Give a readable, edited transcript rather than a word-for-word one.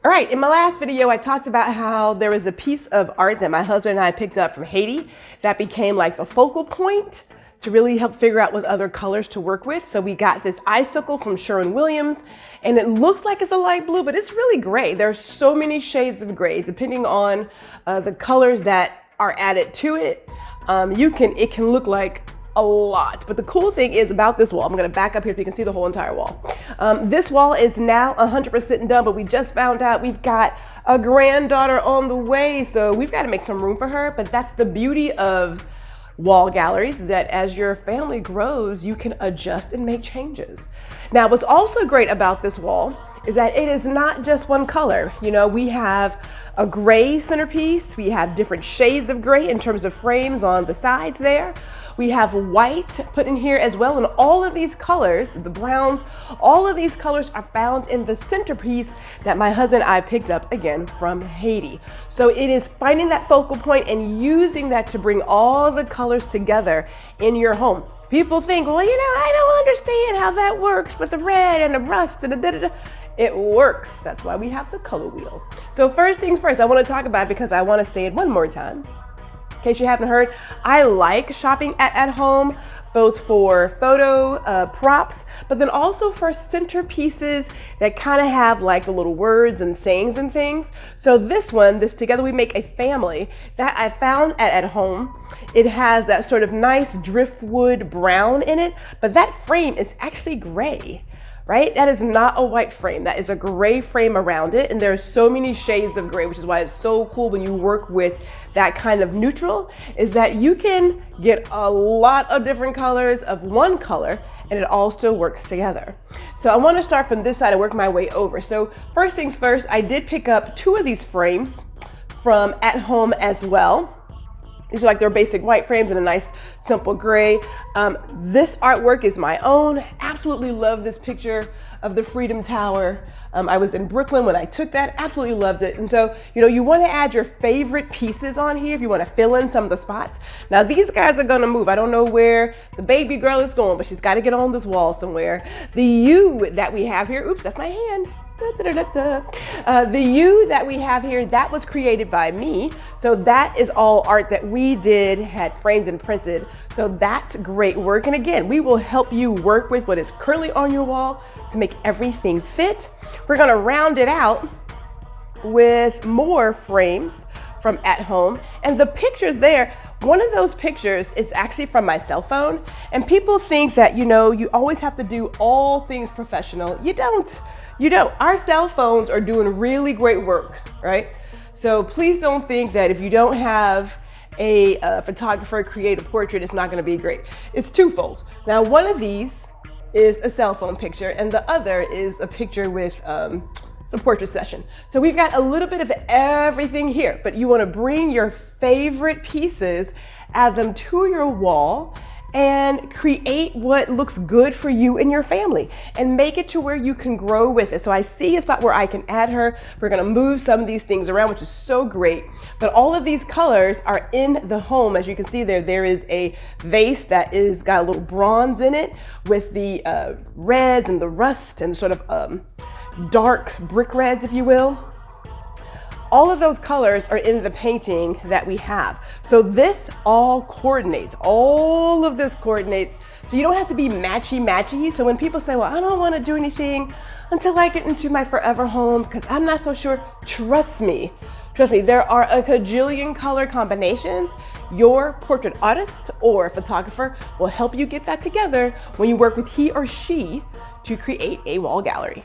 All right, in my last video, I talked about how there was a piece of art that my husband and I picked up from Haiti that became like the focal point to really help figure out what other colors to work with. So we got this icicle from Sherwin-Williams, and it looks like it's a light blue, but it's really gray. There's so many shades of gray, depending on the colors that are added to it. It can look like a lot. But the cool thing is about this wall, I'm gonna back up here so you can see the whole entire wall. This wall is now 100% done, but we just found out we've got a granddaughter on the way, so we've got to make some room for her. But that's the beauty of wall galleries, is that as your family grows, you can adjust and make changes. Now, what's also great about this wall is that it is not just one color. You know, we have a gray centerpiece. We have different shades of gray in terms of frames on the sides there. We have white put in here as well. And all of these colors, the browns, all of these colors are found in the centerpiece that my husband and I picked up again from Haiti. So it is finding that focal point and using that to bring all the colors together in your home. People think, well, you know, I don't understand how that works with the red and the rust and the da-da-da. It works. That's why we have the color wheel. So first things first, I want to talk about it because I want to say it one more time. In case you haven't heard, I like shopping at home, both for photo props, but then also for centerpieces that kind of have like the little words and sayings and things. So this Together We Make a Family, that I found at home. It has that sort of nice driftwood brown in it, but that frame is actually gray. Right? That is not a white frame. That is a gray frame around it. And there are so many shades of gray, which is why it's so cool when you work with that kind of neutral, is that you can get a lot of different colors of one color and it all still works together. So I want to start from this side and work my way over. So first things first, I did pick up 2 of these frames from at home as well. These are like their basic white frames in a nice simple gray. This artwork is my own. Absolutely love this picture of the Freedom Tower. I was in Brooklyn when I took that, absolutely loved it. And so, you know, you want to add your favorite pieces on here if you want to fill in some of the spots. Now these guys are gonna move. I don't know where the baby girl is going, but she's got to get on this wall somewhere. The U that we have here, oops, that's my hand. The U that we have here, that was created by me. So that is all art that we did, had framed and printed. So that's great work. And again, we will help you work with what is currently on your wall to make everything fit. We're gonna round it out with more frames from at home. And the pictures there, one of those pictures is actually from my cell phone. And people think that, you know, you always have to do all things professional. You don't. You know, our cell phones are doing really great work, right? So please don't think that if you don't have a photographer create a portrait, it's not gonna be great. It's twofold. Now, one of these is a cell phone picture and the other is a picture with some portrait session. So we've got a little bit of everything here, but you wanna bring your favorite pieces, add them to your wall, and create what looks good for you and your family and make it to where you can grow with it. So I see a spot where I can add her. We're gonna move some of these things around, which is so great. But all of these colors are in the home. As you can see there is a vase that is got a little bronze in it with the reds and the rust and sort of dark brick reds, if you will. All of those colors are in the painting that we have. So this all coordinates, all of this coordinates. So you don't have to be matchy-matchy. So when people say, well, I don't want to do anything until I get into my forever home because I'm not so sure, trust me, there are a cajillion color combinations. Your portrait artist or photographer will help you get that together when you work with he or she to create a wall gallery.